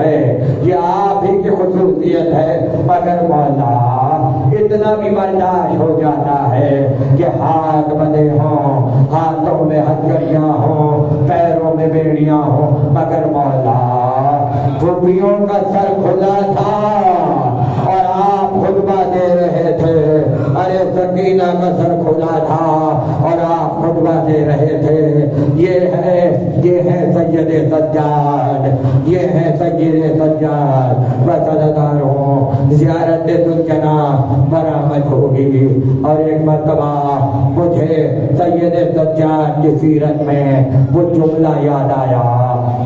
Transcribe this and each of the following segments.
ہے، یہ آپ ہی کی خصوصیت ہے، مگر مولا اتنا بھی برداشت ہو جاتا ہے کہ ہاتھ بندے ہوں، ہاتھوں میں ہتھکڑیاں ہوں، پیروں میں بیڑیاں ہوں، مگر مولا پھوپھیوں کا سر کھلا تھا اور آپ خطبہ دے رہے تھے، ارے سکینہ کا سر کھلا تھا اور آپ خطبہ دے رہے تھے۔ یہ ہے سید سجاد، یہ ہے سید سجاد، بس ادادار ہوں زیارت سلجنا برآمد ہوگی۔ اور ایک مرتبہ مجھے سید سجاد کی سیرت میں وہ جملہ یاد آیا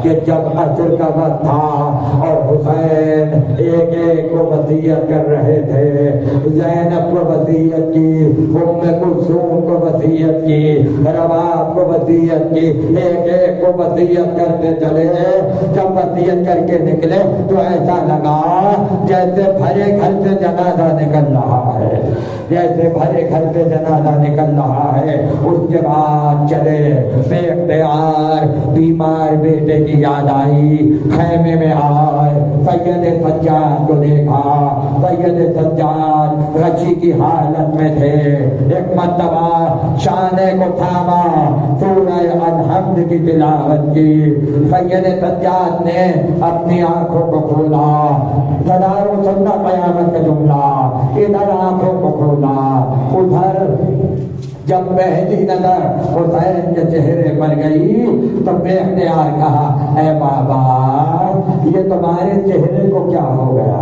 کہ جب عصر کا وقت تھا اور حسین ایک ایک کو وصیت کر رہے تھے، زینب کو وصیت کی، ام کلثوم کو وصیت کی، رباب کو وصیت کی، ایک ایک کو وصیت کرتے چلے۔ جب وصیت کر کے نکلے تو ایسا لگا جیسے بھرے گھر سے جنازہ نکل رہا ہے، جیسے بھرے گھر سے جنازہ نکل رہا ہے۔ اس کے بعد چلے، بے اختیار بیمار بیٹے کی یاد آئی، خیمے میں آئے، سید سجاد کو دیکھا، سید سجاد رچی کی حالت میں تھے۔ ایک مرتبہ شانے کو تھاما، سورہ الحمد کی تلاوت کی، سید سجاد نے اپنی آنکھوں کو کھولا، صدارو سننا قیامت کا جملہ، ادھر آنکھوں کو کھولا، ادھر جب پہلی نظر حسین کے چہرے پر گئی تو بے اختیار کہا، اے بابا یہ تمہارے چہرے کو کیا ہو گیا،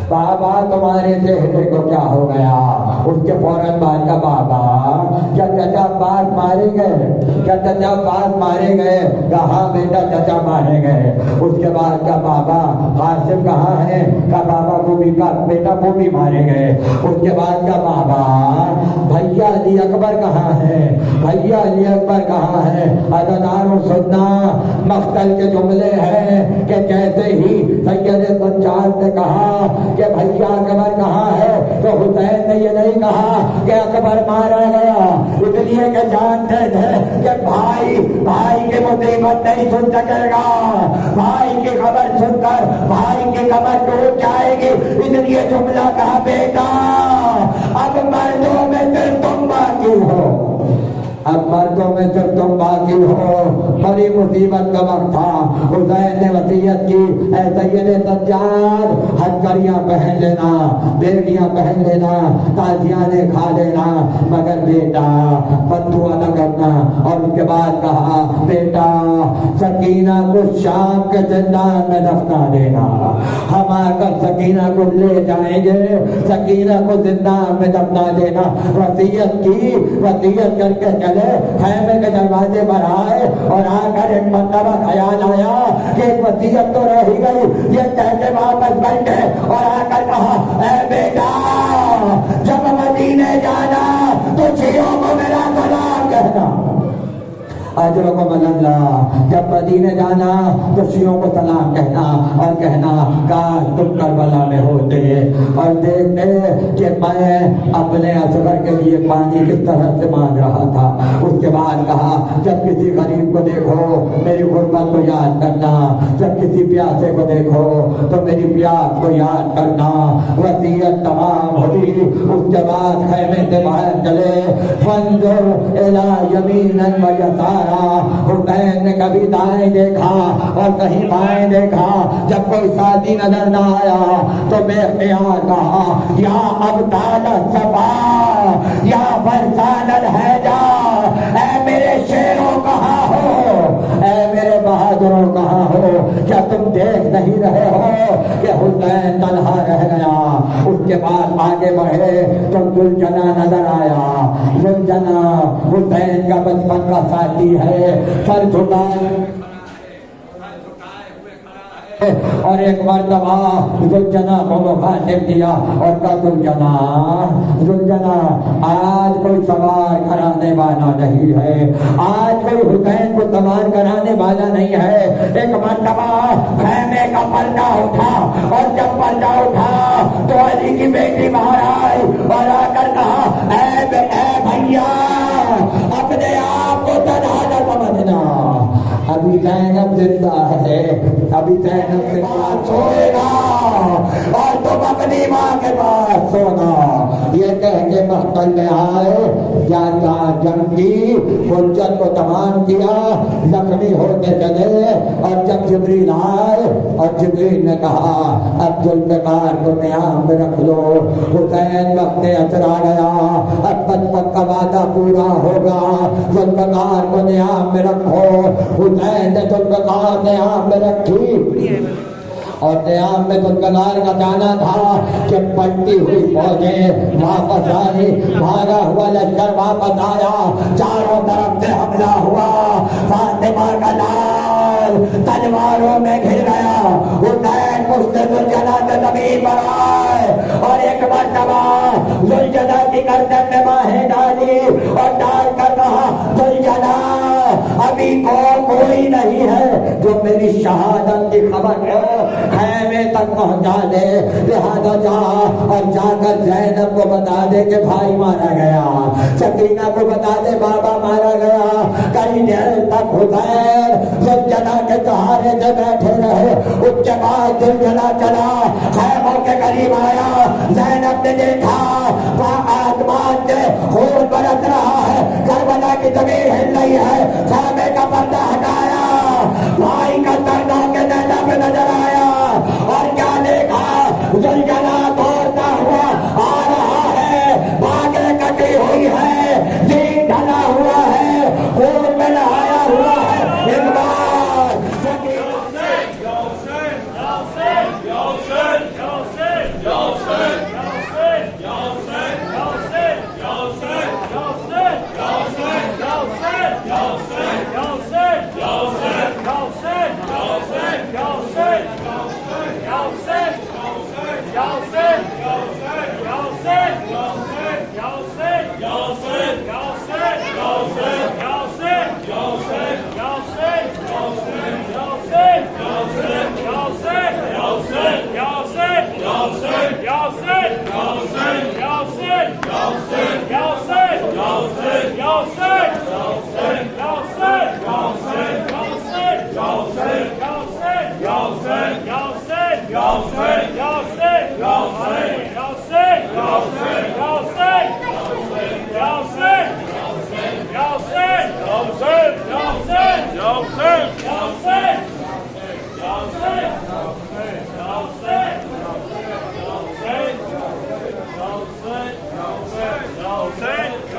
بابا تمہارے چہرے کو کیا ہو گیا۔ اس کے فوراً بعد کا بابا کیا چچا عباس مارے گئے، کیا چچا عباس مارے گئے، کہاں بیٹا چچا مارے گئے۔ اس کے بعد کا بابا قاسم کہاں ہے، کا بابا وہ بھی کا بیٹا وہ بھی مارے گئے۔ اس کے بعد کا بابا بھیا علی اکبر کہاں ہے، بھیا علی اکبر کہاں ہے۔ عزادارو سننا مقتل کے جملے ہیں کہ جیسے ہی سید سجاد نے کہا کہ بھیا اکبر کہاں ہے تو حسین نے یہ نہیں کہا کہ اکبر مارا گیا، اس لیے کہ جانتے تھے کہ بھائی کی مصیبت نہیں سن سکے گا، بھائی کی خبر سن کر بھائی کی کمر ٹوٹ جائے گی، اس لیے جملہ کہا بیٹا اب مردوں میں صرف تم باقی ہو، اب مردوں میں صرف تم باقی ہو۔ بڑی مصیبت کا وقت تھا، حسین نے وصیت کی، اے سید سجاد ہتھکڑیاں پہن لینا، بیڑیاں پہن لینا، تازیانے کھا لینا، مگر بیٹا بددعا نہ کرنا۔ اور اس کے بعد کہا بیٹا سکینہ کو شام کے زندان میں دفنا دینا، ہم آ کر سکینہ کو لے جائیں گے، سکینہ کو زندان میں دفنا دینا۔ وصیت کی، وصیت کر کے چلے، خیمے کے دروازے پر آئے اور آ کر ایک مرتبہ خیال آیا کہ ایک وصیت تو رہ ہی گئی، یہ کہہ کے واپس بیٹھے اور آ کر کہا اے بیٹا جب مدینے جانا تو شیعوں کو میرا سلام کہنا، اجرکم اللہ، جب مدینے جانا تو شیعوں کو سلام کہنا اور کہنا کاش تم کربلا میں ہوتے اور دیکھتے کہ میں اپنے اصغر کے لیے پانی کس طرح سے مانگ رہا تھا۔ اس کے بعد کہا جب کسی غریب کو دیکھو میری غربت کو یاد کرنا، جب کسی پیاسے کو دیکھو تو میری پیاس کو یاد کرنا۔ وصیت تمام ہوئی، اس کے بعد خیمے سے باہر چلے، فانظر الی یمین و یسار، حسین نے کبھی دائیں دیکھا اور کہیں بائیں دیکھا، جب کوئی ساتھی نظر نہ آیا تو بے اختیار کہا یا ابطال الصفا یا فرسان الحیدہ، اے میرے شیروں کہاں ہو، اے میرے بہادروں کہاں ہو، کیا تم دیکھ نہیں رہے ہو کہ حسین تنہا رہ گیا۔ اس کے بعد آگے بڑھے تو ذوالجناح نظر آیا، ذوالجناح حسین کا بچپن کا ساتھی ہے، سر جھکائے اور ایک مرتبہ ذوالجناح کو مخاطب کیا اور کہا ذوالجناح آج کوئی سوار کرانے والا نہیں ہے، آج کوئی حسین کو سوار کرانے والا نہیں ہے۔ ایک مرتبہ خیمے کا پردہ اٹھا اور جب پردہ اٹھا تو علی کی بیٹی باہر آئی اور آ کر کہا اے بھیا اپنے آپ کو تنہا نہ سمجھنا، اب ابھی زینب زندہ ہے، ابھی زینب کے پاس سوئے گا اور تم اپنی ماں کے پاس سونا۔ یہ کہہ کے مقتل میں آئے، جنگ کی حجت کو تمام کیا، زخمی ہوتے چلے، اور جب جبریل آئے اور جبریل نے کہا اب ذوالفقار کو نیام میں رکھ لو، حسین وقت اثر آ گیا، اب بچپن کا وعدہ پورا ہوگا، ذوالفقار کو نیام میں رکھو۔ حسین نے ذوالفقار نیام میں رکھی، اور نیام میں ذوالفقار کا جانا تھا کہ پلٹی ہوئی فوجیں واپس آئی، بھاگا ہوا لشکر واپس آیا، چاروں طرف سے حملہ ہوا، فاطمہ کا لال تلواروں میں گھر گیا، حسین پشت ذوالجلال کے زمین پر آئے اور ایک مرتبہ ذوالجلال کی گردن میں باہیں ڈالی اور ڈال کر کہا ذوالجلال ابھی کوئی نہیں ہے جو میری شہادت کی خبر ہو خیمے تک پہنچا دے، لہذا جا اور جا کر زینب کو بتا دے کہ بھائی مارا گیا، سکینہ کو بتا دے بابا مارا گیا۔ کئی دیر تک حسین ذوالجلال کے سہارے سے بیٹھے رہے، اس کے بعد ذوالجلال چلا، خیموں کے قریب آیا، زینب نے دیکھا وہاں آسمان سے خون برس رہا ہے، کربلا کی زمین ہل رہی ہے، خیمے کا پردہ ہٹایا، بھائی کا سردہ کے نیزہ پہ نظر آیا اور کیا دیکھا، ذوالجلال دوڑتا ہوا آ رہا ہے، باگیں کٹی ہوئی ہے، دین ڈھلا ہوا ہے، خون میں نہایا ہوا ہے، ایک بار Say